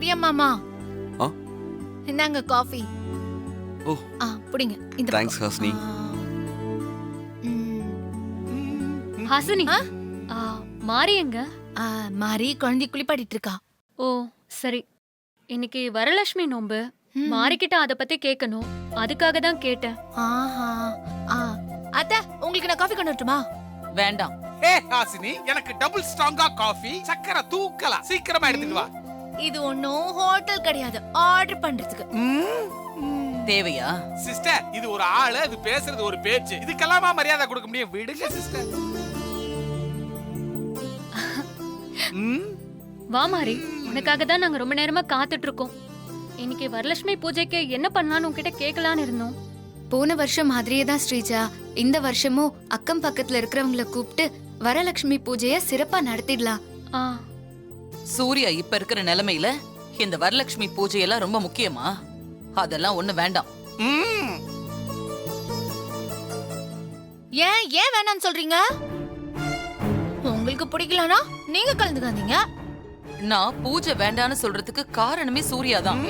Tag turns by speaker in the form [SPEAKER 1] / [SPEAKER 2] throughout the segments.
[SPEAKER 1] பெரிய மாமா,
[SPEAKER 2] ஆ?
[SPEAKER 1] இந்தாங்க காஃபி.
[SPEAKER 2] ஓ
[SPEAKER 1] புடிங்க. இந்த
[SPEAKER 2] தேங்க்ஸ் ஹாசினி.
[SPEAKER 3] ஹாசினி, மாரி எங்க?
[SPEAKER 1] மாரி குழந்தை குளிப்பாட்டிட்டு இருக்கா.
[SPEAKER 3] ஓ சரி. இன்னைக்கு வரலட்சுமி நோம்பு. மாரிக்கிட்ட அத பத்தி கேட்கணும், அதுக்காக தான் கேட்டேன்.
[SPEAKER 1] ஆஹா. அத்தை, உங்களுக்கு நான் காஃபி கொண்டு வரட்டுமா?
[SPEAKER 4] வேண்டாம்.
[SPEAKER 5] ஹாசினி, எனக்கு டபுள் ஸ்ட்ராங்கா காஃபி, சக்கரை தூக்கலாம், சீக்கிரமா எடுத்துட்டு வா.
[SPEAKER 1] இது ஒன்னும் ஹோட்டல் கிடையாது, ஆர்டர் பண்றதுக்கு.
[SPEAKER 4] தேவையா?
[SPEAKER 5] சிஸ்டர், இது ஒரு ஆளு, அது பேசுறது ஒரு பேச்சு, இதுக்கெல்லாமா மரியாதை கொடுக்க முடியும்? விடுங்க சிஸ்டர்.
[SPEAKER 3] வா மாரி, உனக்காக தான் நாங்க ரொம்ப நேரமா காத்துட்டு இருக்கோம். இன்னைக்கு வரலட்சுமி பூஜைக்கு என்ன பண்ணலாம்னு உன்கிட்ட கேட்கலான்னு இருந்தோம்.
[SPEAKER 6] போன வருஷம் மாதிரியே தான் ஸ்ரீஜா, இந்த வருஷமும் அக்கம் பக்கத்துல இருக்கிறவங்கள கூப்பிட்டு வரலட்சுமி பூஜைய சிறப்பா நடத்திடலாம்.
[SPEAKER 4] சூர்யா இப்ப இருக்கிற நிலைமையில இந்த வரலட்சுமி பூஜையெல்லாம் ரொம்ப முக்கியமா? அதெல்லாம் ஒண்ணு வேண்டாம்.
[SPEAKER 1] ஏன் வேணாம்னு சொல்றீங்க? உங்களுக்கு பிடிக்கலனா நீங்க கலந்துக்காதீங்க.
[SPEAKER 4] நான் பூஜை வேண்டான்னு சொல்றதுக்கு காரணமே சூர்யா தான்.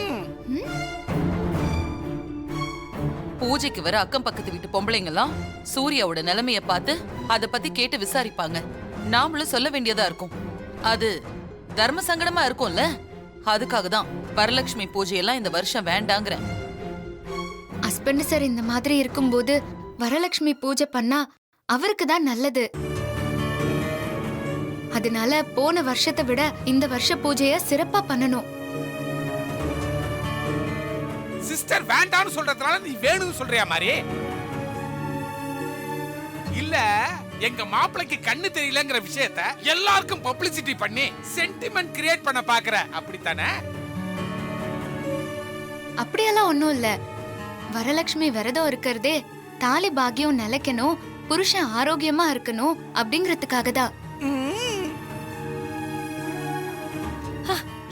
[SPEAKER 4] பூஜைக்கு வர அக்கம் பக்கத்து வீட்டு பொம்பளைங்கெல்லாம் சூர்யாவோட நிலைமைய பார்த்து அத பத்தி கேட்டு விசாரிப்பாங்க. நாமளும் சொல்ல வேண்டியதா இருக்கும். அது தர்ம சங்கடமா இருக்கும்ல. அதுக்காக தான் வரலட்சுமி பூஜையெல்லாம் இந்த வருஷம் வேண்டாங்கிறேன்.
[SPEAKER 6] ஹஸ்பண்ட் சார் இந்த மாதிரி இருக்கும்போது வரலட்சுமி பூஜை பண்ணா அவருக்கு தான் நல்லது. அதனால போன வருஷத்தை விட இந்த வருஷ பூஜைய சிறப்பா பண்ணணும்.
[SPEAKER 5] சிஸ்டர் வேண்டான்னு சொல்றதுனால நீ வேணும்னு சொல்றியா மாதிரி? இல்ல, எங்க மாப்பிளைக்கு கண்ணு தெரியலங்கிற விஷயத்த எல்லாருக்கும் பப்ளிசிட்டி பண்ணி சென்டிமெண்ட் கிரியேட் பண்ண பாக்குற, அப்படித்தானே?
[SPEAKER 6] அப்படியெல்லாம் ஒண்ணும் இல்ல. வரலட்சுமி விரதம் இருக்கிறதே தாலி பாக்கியம் நிலைக்கணும், புருஷன் ஆரோக்கியமா இருக்கணும் அப்படிங்கறதுக்காக தான்.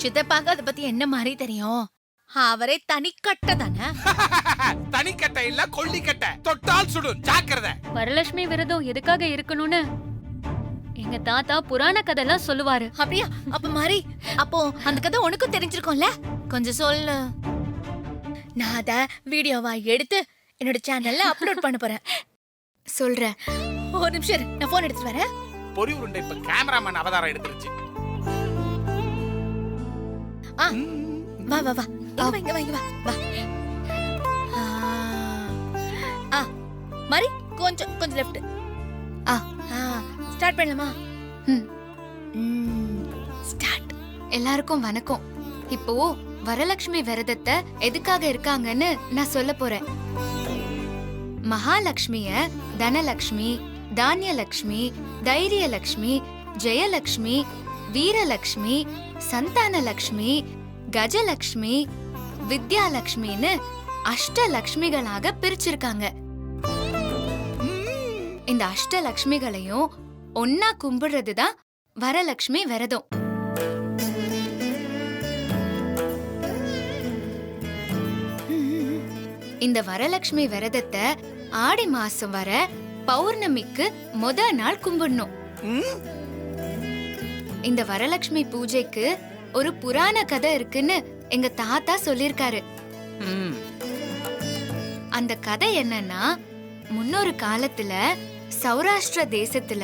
[SPEAKER 1] சித்தப்பாக்கு அத பத்தி என்ன மாதிரி தெரியும்? அவரே தனிக்கட்டை தானே.
[SPEAKER 5] தனிக்கட்டை இல்ல, கொல்லிக்கட்டை, தொட்டால் சுடும், ஜாக்கிரதை.
[SPEAKER 3] வரலட்சுமி விரதம் எதுக்காக இருக்கணும்னு எங்க தாத்தா புராண கதைலாம் சொல்லுவாரு.
[SPEAKER 1] அப்படியா? அப்ப மாதிரி அப்போ அந்த கதை உனக்கும் தெரிஞ்சிருக்கும்ல, கொஞ்சம் சொல்லு. நான் அத வீடியோவா எடுத்து என்னோட சேனல்ல அப்லோட் பண்ண போறேன்.
[SPEAKER 6] சொல்றேன்,
[SPEAKER 1] ஒரு நிமிஷம் இரு, நான் போன் எடுத்துட்டு வரேன்.
[SPEAKER 5] பொறி உருண்டை இப்ப கேமராமேன் அவதாரம் எடுத்துருச்சு.
[SPEAKER 1] வா வா வா, இங்க வா, இங்க வா, வா. மாதிரி கொஞ்சம் லெஃப்ட். ஸ்டார்ட் பண்ணலாமா? ஸ்டார்ட்.
[SPEAKER 6] எல்லாருக்கும் வணக்கம். இப்போ வரலட்சுமி விரதத்தை எதுக்காக இருக்காங்கன்னு நான் சொல்ல போறேன். மகாலட்சுமிய தனலட்சுமி, தானியலட்சுமி, தைரியலட்சுமி, ஜெயலட்சுமி, வீரலட்சுமி, சந்தானலட்சுமி, கஜலட்சுமி, வித்யாலட்சுமின்னு அஷ்டலட்சுமிகளாக பிரிச்சிருக்காங்க. இந்த அஷ்டலட்சுமிகளையும் ஒன்னா கும்பிடுறதுதான் வரலட்சுமி விரதம். இந்த வரலட்சுமி விரதத்தை ஆடி மாசம் வர பௌர்ணமிக்கு நாள் கும்பிடணும். இந்த வரலட்சுமி பூஜைக்கு ஒரு புராண கதை இருக்குன்னு எங்க தாத்தா சொல்லிருக்காரு. அந்த கதை என்னன்னா, முன்னொரு காலத்துல சௌராஷ்டிர தேசத்துல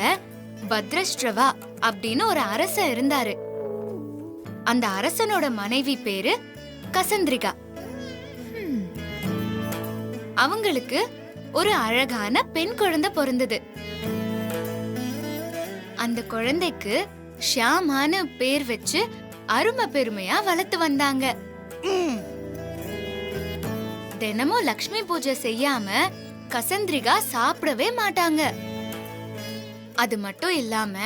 [SPEAKER 6] பத்ரஷ்டிரவா அப்படின்னு ஒரு அரசன் இருந்தாரு. அந்த அரசனோட மனைவி பேரு கசந்திரிகா. அவங்களுக்கு ஒரு அழகான பெண் குழந்தை பிறந்தது. அந்த குழந்தைக்கு ஷியாமான்னு பேர் வச்சு அருமை பெருமையா வளர்த்து வந்தாங்க. தினமும் லக்ஷ்மி பூஜை செய்யாம கசந்திரிகா சாப்பிடவே மாட்டாங்க. அது மட்டும் இல்லாம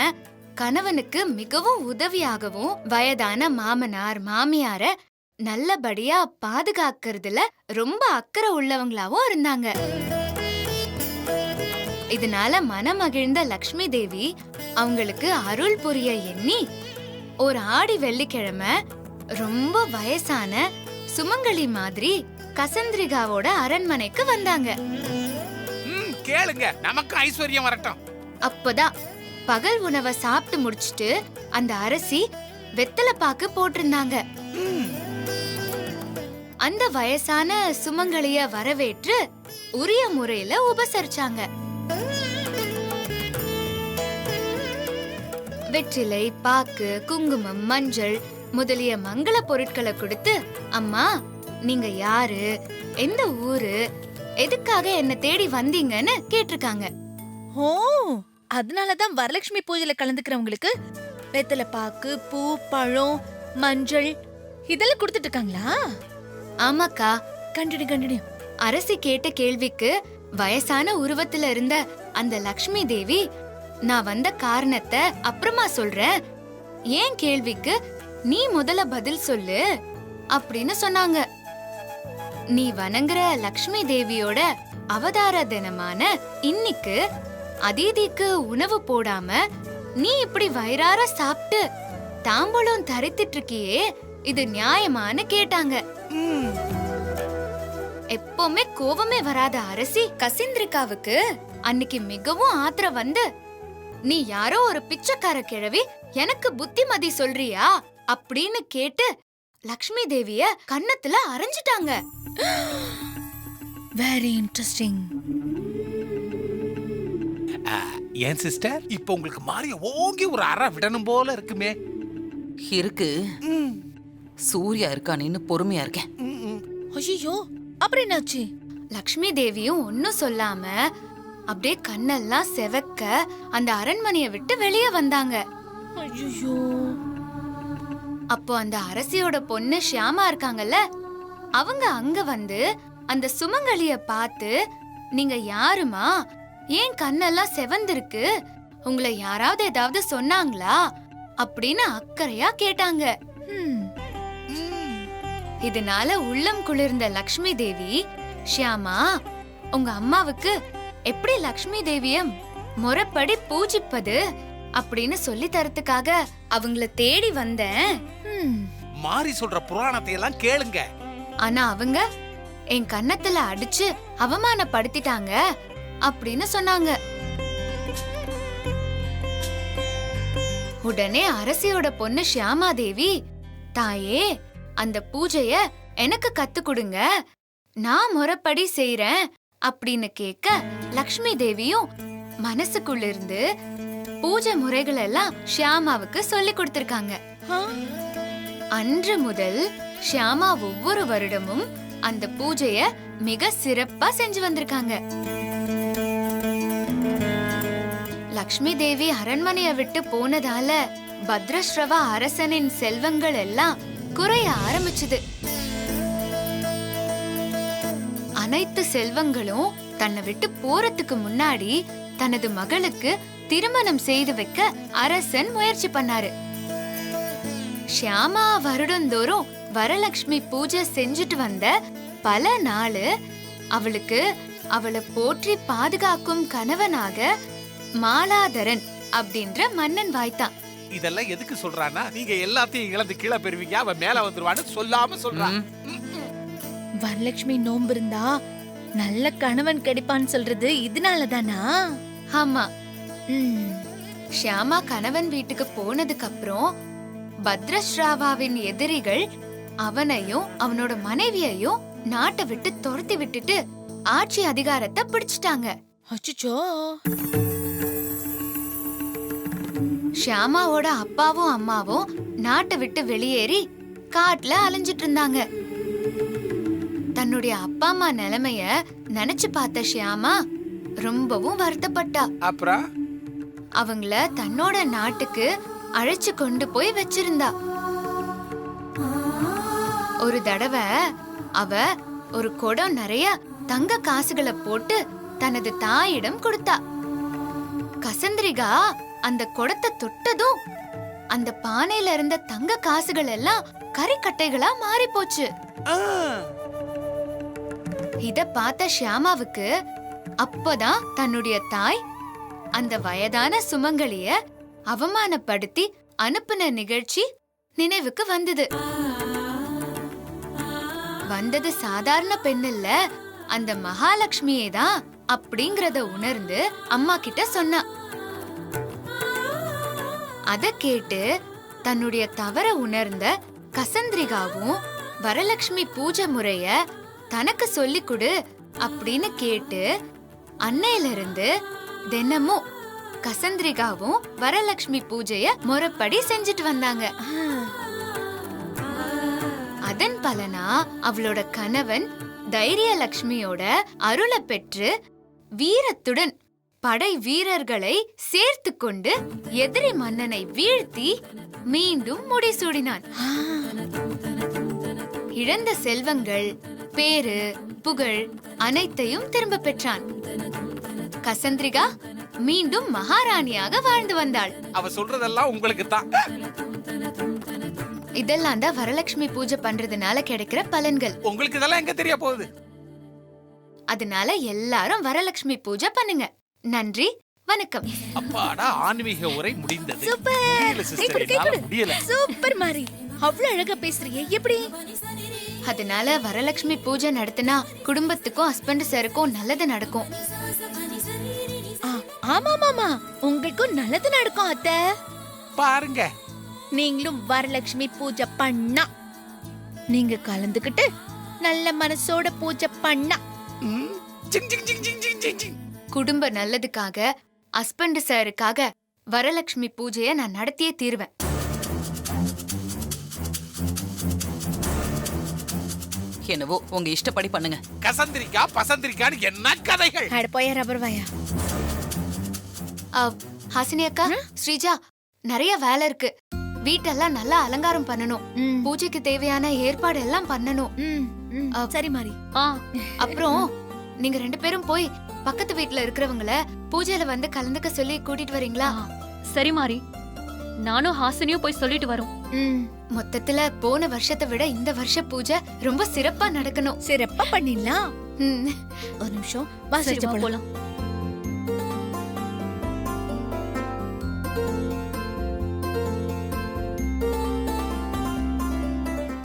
[SPEAKER 6] கணவனுக்கு மிகவும் உதவியாகவும் வயதான மாமனார் மாமியார நல்லபடியா பாதுகாக்கிறதுல ரொம்ப அக்கறை உள்ளவங்களாவும் இருந்தாங்க. இதனால மனமகிழ்ந்த லக்ஷ்மி தேவி அவங்களுக்கு அருள் புரிய எண்ணி ஒரு ஆடி வெள்ளிக்கிழமை ரொம்ப வயசான சுமங்கலி மாதிரி கசந்திரிகாவோட அரண்மனைக்கு வந்தாங்க.
[SPEAKER 5] கேளுங்க, நமக்கு ஐஸ்வர்யம் வரட்டும்.
[SPEAKER 6] அப்பதான் பகல் உணவை சாப்பிட்டு முடிச்சிட்டு அந்த அரசி வெத்தலை பாக்கு போட்டிருந்தாங்க. அந்த வயசான சுமங்கலிய வரவேற்று உரிய முறையில உபசரிச்சாங்க. வெற்றிலை, பாக்கு, குங்குமம், மஞ்சள் முதலிய மங்கள பொருட்களை கொடுத்து, அம்மா நீங்க யாரு, எந்த ஊரு, எதுக்காக என்ன தேடி வந்தீங்கன்னு கேட்டிருக்காங்க.
[SPEAKER 1] ஓ, அதனாலதான் வரலட்சுமி பூஜையில கலந்துக்கிறவங்களுக்கு வெத்தலை பாக்கு, பூ, பழம், மஞ்சள் இதெல்லாம் கொடுத்துட்டு இருக்காங்களா?
[SPEAKER 6] ஆமாக்கா.
[SPEAKER 1] கண்டினியூ.
[SPEAKER 6] அரசி கேட்ட கேள்விக்கு வயசான உருவத்துல இருந்த அந்த லக்ஷ்மி தேவி, நான் வந்த காரணத்தை அப்புறமா சொல்றேன், ஏன் கேள்விக்கு நீ முதல்ல பதில் சொல்லு அப்படின்னு சொன்னாங்க. நீ வணங்குற லக்ஷ்மி தேவியோட அவதார தினமான இன்னைக்கு அதிதிக்கு உணவு போடாம நீ இப்படி வயிறார சாப்பிட்டு தாம்பூலம் தரித்திட்டு இருக்கியே, இது நியாயமான்னு கேட்டாங்க. எப்பவுமே கோவமே வராத அரசி கசிந்திரிகாவுக்கு அன்னைக்கு மிகவும் ஆத்திரம் வந்து, நீ யாரோ ஒரு பிச்சைக்கார கிழவி எனக்கு புத்திமதி சொல்றியா அப்படின்னு கேட்டு லக்ஷ்மி தேவிய கன்னத்துல அரைஞ்சிட்டாங்க.
[SPEAKER 1] Very interesting.
[SPEAKER 5] ஏன் சிஸ்டர், இப்ப உங்களுக்கு மாறிய ஓங்கி ஒரு அறை விடணும் போல இருக்குமே?
[SPEAKER 4] இருக்கு. சூர்யா இருக்கானேன்னு பொறுமையா இருக்கேன்.
[SPEAKER 1] ஐயோ, அப்புறம் என்னாச்சு?
[SPEAKER 6] லக்ஷ்மி தேவியும் ஒன்னும் சொல்லாம அப்படியே கண்ணெல்லாம் செவக்க அந்த அரண்மனையை விட்டு வெளியே வந்தாங்க.
[SPEAKER 1] ஐயோ,
[SPEAKER 6] அப்போ அந்த அரசியோட பொண்ணு ஷியாமா இருக்காங்கல்ல, அவங்க அங்க வந்து அந்த சுமங்கலிய பார்த்து, நீங்க யாருமா, ஏன் கண்ணெல்லாம் செவந்திருக்கு, உங்களை யாராவது ஏதாவது சொன்னாங்களா அப்படின்னு அக்கறையா கேட்டாங்க. இதனால உள்ளம் குளிர்ந்த லக்ஷ்மி தேவி, ஷியாமா உங்க அம்மாவுக்கு எப்படி லக்ஷ்மி தேவிய முறைப்படி பூஜிப்பது அப்படின்னு சொல்லி தரத்துக்காக அவங்கள தேடி வந்தேன்.
[SPEAKER 5] மாறி சொல்ற புராணத்தை எல்லாம் கேளுங்க.
[SPEAKER 6] ஆனா அவங்க என் கன்னத்துல அடிச்சு அவமானப்படுத்திட்டாங்க அப்படின்னு சொன்னாங்க. உடனே அரசியோட பொண்ணு ஷியாமா தேவி, தாயே அந்த பூஜைய எனக்கு கத்து கொடுங்க, நான் முறைப்படி செய்றேன் அப்படின்னு கேட்க, லக்ஷ்மி தேவியும் மனசுக்குள்ள இருந்து பூஜை முறைகள் எல்லாம் ஷியாமாவுக்கு சொல்லி கொடுத்திருக்காங்க. அன்று முதல் ஷியாமா ஒவ்வொரு வருடமும் அந்த பூஜைய மிக சிறப்பா செஞ்சு வந்திருக்காங்க. லக்ஷ்மி தேவி அரண்மனைய விட்டு போனதால பத்ரஸ்ரவா அரசனின் செல்வங்கள் எல்லாம் குறைய ஆரம்பிச்சது. அனைத்து செல்வங்களும் தன்னை விட்டு போறதுக்கு முன்னாடி தனது மகளுக்கு திருமணம் செய்து வைக்க அரசன் முயற்சி பண்ணாரு. ஷியாமா வருடந்தோறும் வரலட்சுமி பூஜை செஞ்சுட்டு வந்த பல நாள் அவளுக்கு அவளை போற்றி பாதுகாக்கும் கணவனாக மாலாதரன் அப்படின்ற மன்னன் வாய்த்தான்.
[SPEAKER 5] இதெல்லாம் எதுக்கு சொல்றானா, நீங்க எல்லாத்தையும் இழந்து கீழே பெறுவீங்க, அவன் மேல வந்துருவான்னு சொல்லாம சொல்றான்.
[SPEAKER 1] வரலட்சுமி நோம்பு இருந்தா நல்ல கணவன் கிடைப்பான்னு சொல்றது இதனாலதானா?
[SPEAKER 6] ஆமா. ஷியாமா கணவன் வீட்டுக்கு போனதுக்கு அப்புறம் பத்ரஸ்ராவாவின் எதிரிகள் அவனையும் அவனோட மனைவியையும் நாட்டை விட்டு துரத்தி விட்டுட்டு ஆட்சி அதிகாரத்தை பிடிச்சிட்டாங்க.
[SPEAKER 1] அச்சச்சோ.
[SPEAKER 6] ஷியாமாவோட அப்பாவும் அம்மாவும் நாட்டை விட்டு வெளியேறி காட்டுல அலைஞ்சிட்டு இருந்தாங்க. தன்னுடைய அப்பா அம்மா நிலைமைய நினைச்சு பார்த்த ஷியாமா ரொம்பவும் வருத்தப்பட்டா.
[SPEAKER 5] அப்புறம்
[SPEAKER 6] அவங்கள தன்னோட நாட்டுக்கு அழைச்சு கொண்டு போய் வச்சிருந்தா. ஒரு தடவை அவ ஒரு குடம் நிறைய தங்க காசுகளை போட்டு தனது தாயிடம் கொடுத்தா. கசந்திரிகா அந்த குடத்தை தொட்டதும் அந்த பானையில இருந்த தங்க காசுகள் எல்லாம் கரிக்கட்டைகளா மாறி போச்சு. இத பார்த்த ஷியாமாவுக்கு அப்பதான் தன்னுடைய தாய் அந்த வயதான சுமங்கலிய அவமானப்படுத்தி அனுப்புன நிகழ்ச்சி நினைவுக்கு வந்தது. வந்தது சாதாரண பெண் இல்ல, அந்த மகாலட்சுமியே தான் அப்படிங்கறத உணர்ந்து அம்மா கிட்ட சொன்னா. அத கேட்டு தன்னுடைய தவற உணர்ந்த கசந்திரிகாவும் வரலட்சுமி பூஜை முறைய தனக்கு சொல்லிக் கொடு அப்படின்னு கேட்டு அன்னையில இருந்து தினமும் கசந்திரிகாவும் வரலட்சுமி பூஜைய முறைப்படி செஞ்சுட்டு வந்தாங்க. அதன் பலனா அவளோட கணவன் தைரியலட்சுமியோட அருளை பெற்று வீரத்துடன் படை வீரர்களை சேர்த்து கொண்டு எதிரி மன்னனை வீழ்த்தி மீண்டும் முடிசூடினான். இழந்த செல்வங்கள், பேரு, புகழ் அனைத்தையும் திரும்ப பெற்றான். கசந்திரிகா மீண்டும் மகாராணியாக வாழ்ந்து வந்தாள்.
[SPEAKER 5] அவ சொல்றதெல்லாம் உங்களுக்கு தான்.
[SPEAKER 6] இதெல்லாம் தான் வரலட்சுமி பூஜை பண்றதுனால கிடைக்கிற பலன்கள்.
[SPEAKER 5] உங்களுக்கு இதெல்லாம் எங்க தெரிய போகுது?
[SPEAKER 6] அதனால எல்லாரும் வரலட்சுமி பூஜை பண்ணுங்க. நன்றி, வணக்கம்.
[SPEAKER 5] அப்பாடா, ஆன்மீக உரை முடிந்தது.
[SPEAKER 1] சூப்பர்.
[SPEAKER 5] முடியல சிஸ்டர், என்னால முடியல.
[SPEAKER 1] சூப்பர் மாரி, அவ்வளவு அழகா பேசுறியே, எப்படி?
[SPEAKER 6] அதனால வரலட்சுமி பூஜை நடத்தினா குடும்பத்துக்கும் ஹஸ்பண்ட் சாருக்கும் நல்லது நடக்கும்.
[SPEAKER 1] ஆமா மாமா, உங்களுக்கும் நல்லது நடக்கும் அத்தை.
[SPEAKER 5] பாருங்க,
[SPEAKER 1] நீங்களும் வரலட்சுமி பூஜை பண்ணா, நீங்க கலந்துக்கிட்டு நல்ல மனசோட பூஜை பண்ணா,
[SPEAKER 5] ம், ஜிங் ஜிங் ஜிங் ஜிங் ஜிங் ஜிங் ஜிங்.
[SPEAKER 6] குடும்ப நல்லதுக்காக ஹஸ்பண்ட் சாருக்காக வரலட்சுமி பூஜைய நான் நடத்தியே தீருவேன்.
[SPEAKER 4] என்னவோ உங்க இஷ்டப்படி பண்ணுங்க.
[SPEAKER 5] கசந்திரிக்கா பசந்திரிக்கான்னு என்ன கதைகள்?
[SPEAKER 1] அட போயா ரப்பர் வாயா.
[SPEAKER 6] ஹாசினி அக்கா, ஸ்ரீஜா, நிறைய வேலை இருக்கு. வீட்டெல்லாம் நல்லா அலங்காரம் பண்ணணும். பூஜைக்கு தேவையான ஏற்பாடு எல்லாம் பண்ணணும்.
[SPEAKER 1] சரி மாரி.
[SPEAKER 6] அப்புறம் நீங்க 2 பேரும் போய் பக்கத்து வீட்ல இருக்கிறவங்கள பூஜையில வந்து கலந்துக்க சொல்லி கூட்டிட்டு வரீங்களா?
[SPEAKER 3] சரி மாறி, நானும் ஹாசினியும் போய் சொல்லிட்டு வரோம்.
[SPEAKER 6] மொத்தத்துல போன வருஷத்தை விட இந்த வருஷ பூஜை ரொம்ப சிறப்பா நடக்கணும்.
[SPEAKER 1] சிறப்பா பண்ணிடலாம்.
[SPEAKER 6] ம்.
[SPEAKER 1] ஒரு நிமிஷம்
[SPEAKER 3] சரி,
[SPEAKER 1] வாசிச்சு
[SPEAKER 3] வா,
[SPEAKER 1] போலாம்.
[SPEAKER 3] போலாம்.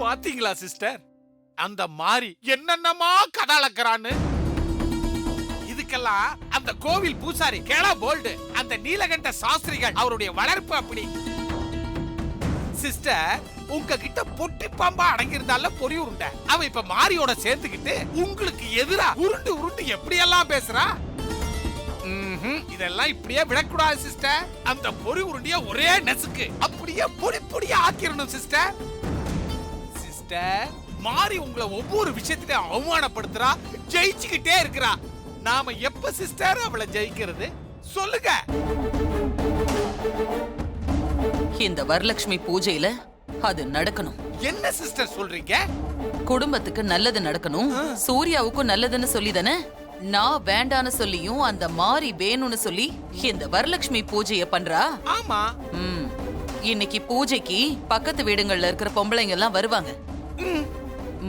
[SPEAKER 5] பாத்தீங்களா சிஸ்டர், அந்த மாரி என்னென்னமா கதாளக்கறான்னு. இதுக்கெல்லாம் அந்த கோவில் பூசாரி கேளா போல்டு, அந்த நீலகண்ட சாஸ்திரிகள் அவருடைய வளர்ப்பு அப்படி. சிஸ்டர், உங்ககிட்ட பொட்டி பாம்பா அடங்கி இருந்தால பொறி உருண்டை, அவ இப்ப மாரியோட சேர்த்துக்கிட்டு உங்களுக்கு எதிரா உருண்டு உருண்டு எப்படி எல்லாம் பேசுறா. இதெல்லாம் இப்படியே விடக்கூடாது சிஸ்டர். அந்த பொறி உருண்டிய ஒரே நெசுக்கு அப்படியே பொடி பொடியா ஆக்கிரணும் சிஸ்டர். மாறி உங்களை ஒவ்வொரு விஷயத்திலையும் அவமானப்படுத்துறா, ஜெயிச்சுக்கிட்டே இருக்கிறா. நாம எப்ப சிஸ்டர் அவளை ஜெயிக்கிறது சொல்லுங்க.
[SPEAKER 4] இந்த வரலட்சுமி பூஜையில அது நடக்கணும்.
[SPEAKER 5] என்ன சிஸ்டர் சொல்றீங்க?
[SPEAKER 4] குடும்பத்துக்கு நல்லது நடக்கணும், சூர்யாவுக்கும் நல்லதுன்னு சொல்லி தானே நான் வேண்டான்னு சொல்லியும் அந்த மாரி வேணும்னு சொல்லி இந்த வரலட்சுமி பூஜைய பண்றா.
[SPEAKER 5] ஆமா.
[SPEAKER 4] இன்னைக்கு பூஜைக்கு பக்கத்து வீடுகள்ல இருக்கிற பொம்பளைங்க எல்லாம் வருவாங்க.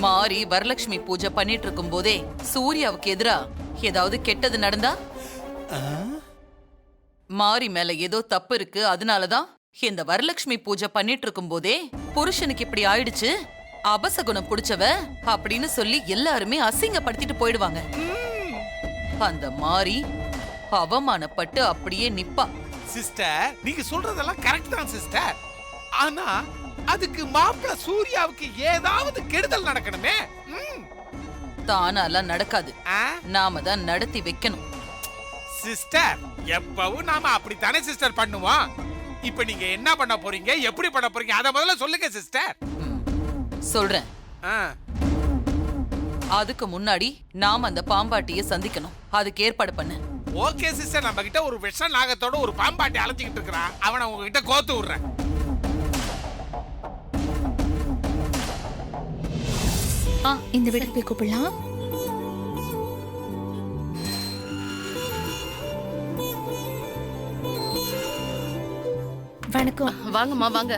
[SPEAKER 4] மாரி வரலட்சுமி பூஜை பண்ணிட்டு இருக்கும் போதே சூர்யாவுக்கு எதிரா ஏதாவது கெட்டது நடந்தா, மாரி மேல ஏதோ தப்பு இருக்கு, அதனாலதான் இந்த வரலட்சுமி பூஜை பண்ணிட்டு இருக்கும் போதே புருஷனுக்கு இப்படி ஆயிடுச்சு, அபசகுணம் புடிச்சவ அப்படின்னு சொல்லி எல்லாருமே அசிங்கப்படுத்திட்டு போயிடுவாங்க. அந்த மாரி அவமானப்பட்டு அப்படியே நிப்பா.
[SPEAKER 5] சிஸ்டர், நீங்க சொல்றதெல்லாம் கரெக்ட் தான் சிஸ்டர். ஆனா அதுக்கு மாப்பிள்ள சூர்யாவுக்கு ஏதாவது கெடுதல் நடக்கணுமே.
[SPEAKER 4] தானாலாம் நடக்காது, நாம தான் நடத்தி வைக்கணும்.
[SPEAKER 5] சிஸ்டர், எப்பவும் நாம அப்படித்தானே சிஸ்டர் பண்ணுவோம். இப்ப நீங்க என்ன பண்ண போறீங்க, எப்படி பண்ண போறீங்க, அத முதல்ல சொல்லுங்க சிஸ்டர்.
[SPEAKER 4] சொல்றேன். அதுக்கு முன்னாடி நாம அந்த பாம்பாட்டிய சந்திக்கணும், அதுக்கு ஏற்பாடு பண்ண.
[SPEAKER 5] ஓகே சிஸ்டர், நம்ம கிட்ட ஒரு விஷ நாகத்தோட ஒரு பாம்பாட்டி அலைஞ்சிக்கிட்டு இருக்கிறான், அவனை உங்ககிட்ட கோத்து விடுறேன்.
[SPEAKER 1] இந்த வீட்டுக்கு போய் கூப்பிடலாம். வணக்கம்.
[SPEAKER 2] வாங்கம்மா, வாங்க,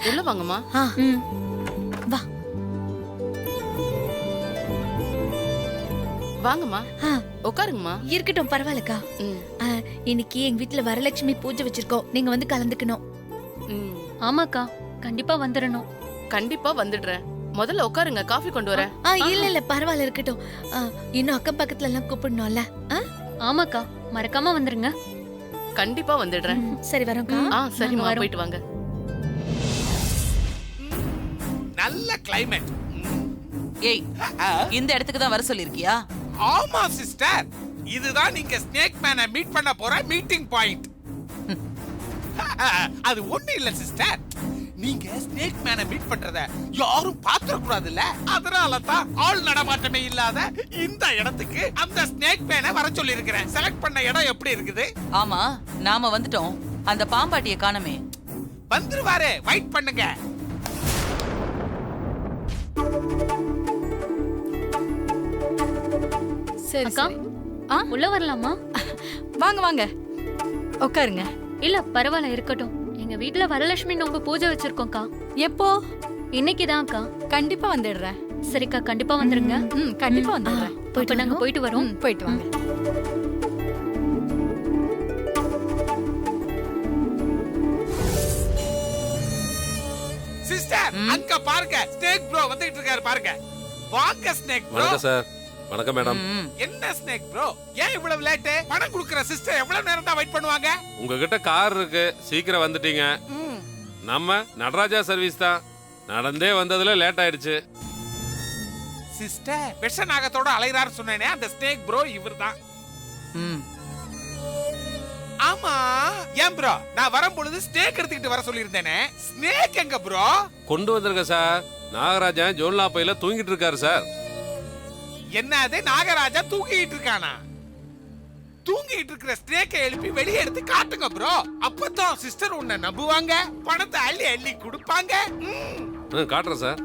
[SPEAKER 2] உள்ள வாங்கம்மா.
[SPEAKER 1] வா.
[SPEAKER 2] வாங்கம்மா, உட்காருங்கம்மா.
[SPEAKER 1] இருக்கட்டும், பரவாயில்லக்கா. இன்னைக்கு எங்க வீட்டுல வரலட்சுமி பூஜை வச்சிருக்கோம், நீங்க வந்து கலந்துக்கணும்.
[SPEAKER 3] ஆமாக்கா, கண்டிப்பா வந்துடணும்.
[SPEAKER 2] கண்டிப்பா வந்துடுறேன். முதல்ல உட்காருங்க, காஃபி கொண்டு வரேன்.
[SPEAKER 1] இல்ல இல்ல பரவாயில்ல, இருக்கட்டும். இன்னும் அக்கம் பக்கத்துல எல்லாம் கூப்பிடணும்ல.
[SPEAKER 3] ஆமாக்கா, மறக்காம வந்துருங்க.
[SPEAKER 2] கண்டிப்பா வந்துடுறேன்.
[SPEAKER 1] சரி வரோம்க்கா.
[SPEAKER 2] சரிம்மா,
[SPEAKER 3] வரோம்.
[SPEAKER 2] போயிட்டு வாங்க.
[SPEAKER 5] நல்ல கிளைமேட்.
[SPEAKER 4] ஏய் இந்த இடத்துக்கு தான் வர சொல்லிருக்கியா?
[SPEAKER 5] ஆமா சிஸ்டர், இதுதான் நீங்க ஸ்னேக் மேனை மீட் பண்ண போற மீட்டிங் பாயிண்ட். அது ஒண்ணு இல்ல சிஸ்டர், நீங்க ஸ்னேக் மேனை மீட் பண்றத யாரும் பாத்துற கூடாதுல்ல, அதனால தான் ஆள் நடமாட்டமே இல்லாத இந்த இடத்துக்கு அந்த ஸ்னேக் மேனை வர சொல்லி இருக்கிறேன். செலக்ட் பண்ண இடம் எப்படி இருக்குது?
[SPEAKER 4] ஆமா, நாம வந்துட்டோம். அந்த பாம்பாட்டிய காணமே.
[SPEAKER 5] வந்துருவாரு, வெயிட் பண்ணுங்க.
[SPEAKER 7] சரி
[SPEAKER 3] அக்கா
[SPEAKER 7] சரி.
[SPEAKER 3] உள்ள வரலாமா?
[SPEAKER 7] வாங்க வாங்க உட்காருங்க.
[SPEAKER 3] இல்ல பரவாயில்ல இருக்கட்டும். எங்க வீட்ல வரலட்சுமி நோம்பு பூஜை வச்சிருக்கோம்க்கா.
[SPEAKER 7] எப்போ?
[SPEAKER 3] இன்னைக்குதான் அக்கா.
[SPEAKER 7] கண்டிப்பா வந்துடுறேன்.
[SPEAKER 3] சரிக்கா கண்டிப்பா வந்துருங்க.
[SPEAKER 7] கண்டிப்பா வந்துடுறேன்.
[SPEAKER 3] அப்ப நாங்க போயிட்டு வரோம்.
[SPEAKER 7] போயிட்டு வாங்க.
[SPEAKER 5] சிஸ்டர் அங்க பாருங்க, ஸ்னேக் ப்ரோ வந்துட்டு இருக்காரு பாருங்க. வாங்க ஸ்னேக் ப்ரோ.
[SPEAKER 8] வணக்கம் சார். வணக்கம் மேடம்.
[SPEAKER 5] என்ன ஸ்னேக் ப்ரோ, ஏன் இவ்வளவு லேட்? பணம் கொடுக்கிற சிஸ்டர் எவ்வளவு நேரம் தான் வெயிட் பண்ணுவாங்க?
[SPEAKER 8] உங்ககிட்ட கார் இருக்கு, சீக்கிரம் வந்துட்டீங்க. நம்ம நடராஜா சர்வீஸ் தான். நடந்தே வந்ததுல லேட் ஆயிடுச்சு.
[SPEAKER 5] சிஸ்டர் விஷ நாகத்தோட அலைறாரு சொன்னேனே, அந்த ஸ்னேக் ப்ரோ இவர்தான்.
[SPEAKER 4] ம்.
[SPEAKER 5] ஆமா ஏன் ப்ரோ, நான் வரும்பொழுது ஸ்னேக் எடுத்துக்கிட்டு வர சொல்லியிருந்தேனே, ஸ்னேக் எங்க ப்ரோ?
[SPEAKER 8] கொண்டு வந்திருக்க சார். நாகராஜன் ஜோன்லா பையில தூங்கிட்டு இருக்காரு சார்.
[SPEAKER 5] என்னது, நாகராஜா தூங்கிட்டு இருக்கானா? தூங்கிட்டு இருக்கிற ஸ்னேக்கை எழுப்பி வெளியே எடுத்து காட்டுங்க ப்ரோ. அப்பதான் சிஸ்டர் உன்னை நம்புவாங்க, பணத்தை அள்ளி அள்ளி கொடுப்பாங்க.
[SPEAKER 8] காட்டுறேன் சார்.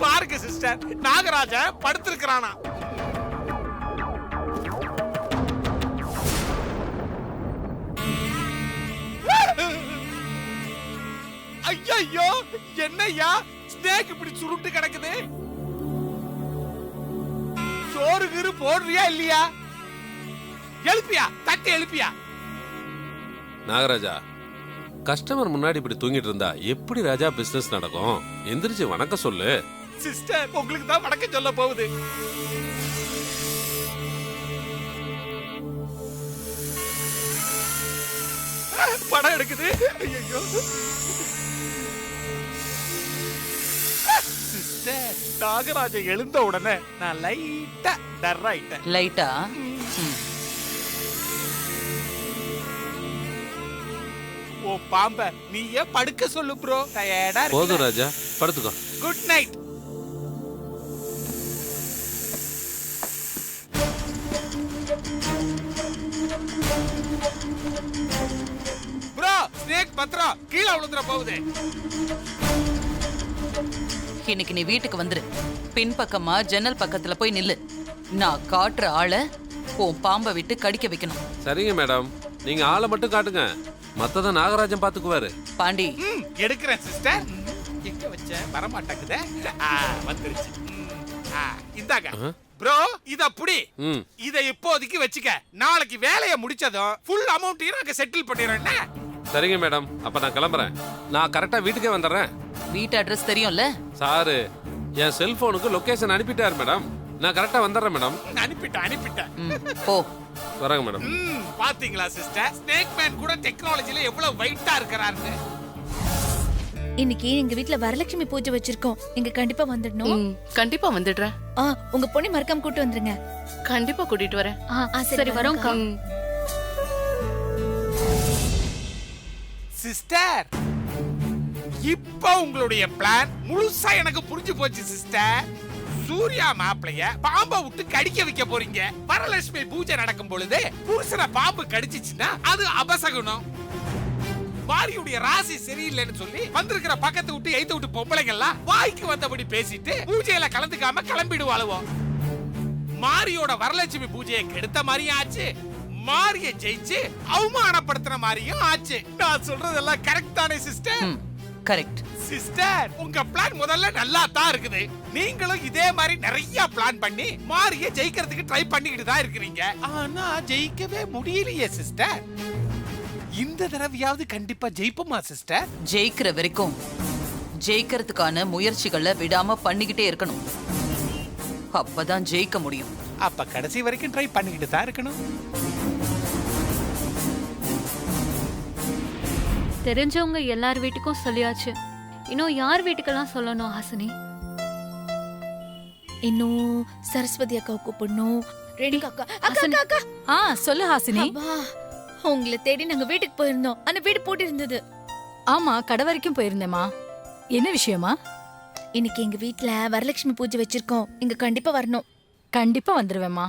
[SPEAKER 5] பாருங்க சிஸ்டர், நாகராஜா படுத்திருக்கிறானா. ஐயோ, என்னய்யா ஸ்னேக் இப்படி சுருட்டு கிடக்குது? சோறு கீறு போடுறியா இல்லையா? எழுப்பியா, தட்டி எழுப்பியா.
[SPEAKER 8] நாகராஜா, கஸ்டமர் முன்னாடி இப்படி தூங்கிட்டு இருந்தா எப்படி ராஜா பிசினஸ் நடக்கும்? எந்திரிச்சு வணக்கம் சொல்லு.
[SPEAKER 5] சிஸ்டர் உங்களுக்கு தான் வணக்கம் சொல்ல போகுது. படம் எடுக்குது. ஐயோ சிஸ்டர், நாகராஜ எழுந்த உடனே நான் லைட்டா டர் ஆயிட்டேன்.
[SPEAKER 4] லைட்டா?
[SPEAKER 5] ஓ பாம்ப நீயே படுக்க சொல்லு ப்ரோ, டயர்டா இருக்கு.
[SPEAKER 8] போதும் ராஜா, படுத்துக்கோ.
[SPEAKER 5] Good night. ப்ரோ ஸ்னேக் பத்திரம் கீழே விழுந்துற போகுது.
[SPEAKER 4] இன்னைக்கு நீ வீட்டுக்கு வந்துரு. பின்பக்கமா ஜன்னல் பக்கத்துல போய் நில்லு. நான் காட்டுற ஆளை உன் பாம்பை விட்டு கடிக்க வைக்கணும்.
[SPEAKER 8] சரிங்க மேடம், நீங்க ஆளை மட்டும் காட்டுங்க, மத்தத நாகராஜன் பாத்துக்குவாரு.
[SPEAKER 4] பாண்டி,
[SPEAKER 5] எடுக்கிறேன் சிஸ்டர். எங்க வச்ச வரமாட்டேங்குதே. வந்துருச்சு. இந்தாங்க ப்ரோ, இத புடி. இத இப்போதைக்கு வச்சுக்க. நாளைக்கு வேலையை முடிச்சதும் ஃபுல் அமௌண்ட்டையும் நாங்க செட்டில் பண்ணிடுறோம்.
[SPEAKER 8] சரிங்க மேடம், அப்ப நான் கிளம்புறேன். நான் கரெக்டா வீட்டுக்கே வந்துடுறேன்.
[SPEAKER 4] வீட்டு அட்ரஸ் தெரியும்ல?
[SPEAKER 8] சாரு என் செல்போனுக்கு லொகேஷன் அனுப்பிட்டாரு மேடம். நான் கரெக்டா வந்துடுறேன் மேடம்.
[SPEAKER 5] அனுப்பிட்டேன்.
[SPEAKER 4] போ.
[SPEAKER 8] வரேங்க மேடம்.
[SPEAKER 5] பாத்தீங்களா சிஸ்டர், ஸ்னேக் மேன் கூட டெக்னாலஜில எவ்வளவு வெயிட்டா இருக்கறாருன்னு.
[SPEAKER 1] இன்னைக்கு எங்க வீட்ல வரலட்சுமி பூஜை வச்சிருக்கோம். நீங்க கண்டிப்பா வந்துடணும்.
[SPEAKER 2] கண்டிப்பா வந்துடுறேன்.
[SPEAKER 1] உங்க பொண்ணு மறக்காம கூட்டு வந்துருங்க.
[SPEAKER 2] கண்டிப்பா கூட்டிட்டு வரேன்.
[SPEAKER 3] சரி வரோம்க்கா.
[SPEAKER 5] சிஸ்டர், இப்போ உங்களுடைய பிளான் முழுசா எனக்கு புரிஞ்சு போச்சு சிஸ்டர். சூர்யா மாப்பிளைய பாம்பை விட்டு கடிக்க வைக்க போறீங்க. வரலட்சுமி பூஜை நடக்கும் பொழுது புருஷனை பாம்பு கடிச்சிச்சுன்னா அது அபசகுனம். மாரியுடைய ராசி சரியில்லைன்னு சொல்லி வந்திருக்கிற பக்கத்து விட்டு எய்த்து விட்டு பொம்பளைங்க எல்லாம் வாய்க்கு வந்தபடி பேசிட்டு பூஜையில கலந்துக்காம கிளம்பிடுவாளுவோம். மாரியோட வரலட்சுமி பூஜையை கெடுத்த மாதிரியும் ஆச்சு, மாரிய ஜெயிச்சு அவமானப்படுத்துற மாதிரியும் ஆச்சு. நான் சொல்றதெல்லாம் கரெக்ட் தானே சிஸ்டர்?
[SPEAKER 4] கரெக்ட்.
[SPEAKER 5] சிஸ்டர், உங்க பிளான் முதல்ல நல்லா தான் இருக்குது. நீங்களும் இதே மாதிரி நிறைய பிளான் பண்ணி மாரிய ஜெயிக்கிறதுக்கு ட்ரை பண்ணிக்கிட்டு தான் இருக்கிறீங்க. ஆனா ஜெயிக்கவே முடியலையே சிஸ்டர். இந்த தடவையாவது கண்டிப்பா ஜெயிப்போமா சிஸ்டர்?
[SPEAKER 4] ஜெயிக்கிற வரைக்கும் ஜெயிக்கிறதுக்கான முயற்சிகளை விடாம பண்ணிக்கிட்டே இருக்கணும். அப்பதான் ஜெயிக்க முடியும்.
[SPEAKER 5] அப்ப கடைசி வரைக்கும் ட்ரை பண்ணிக்கிட்டு தான் இருக்கணும்.
[SPEAKER 3] தெரிஞ்சவங்க எல்லார் வீட்டுக்கும் சொல்லியாச்சு. இன்னும் யார் வீட்டுக்கெல்லாம் சொல்லணும் ஹாசினி?
[SPEAKER 1] இன்னும் சரஸ்வதி அக்காவை கூப்பிடணும். ரேணுகா அக்கா அக்கா அக்கா அக்கா
[SPEAKER 7] ஆ சொல்லு ஹாசினி.
[SPEAKER 1] அப்பா, உங்களை தேடி நாங்க வீட்டுக்கு போயிருந்தோம். ஆனா வீடு பூட்டி இருந்தது.
[SPEAKER 7] ஆமா கடை வரைக்கும் போயிருந்தேம்மா. என்ன விஷயமா?
[SPEAKER 1] இன்னைக்கு எங்க வீட்ல வரலட்சுமி பூஜை வச்சிருக்கோம். இங்க கண்டிப்பா வரணும்.
[SPEAKER 7] கண்டிப்பா வந்துருவேம்மா.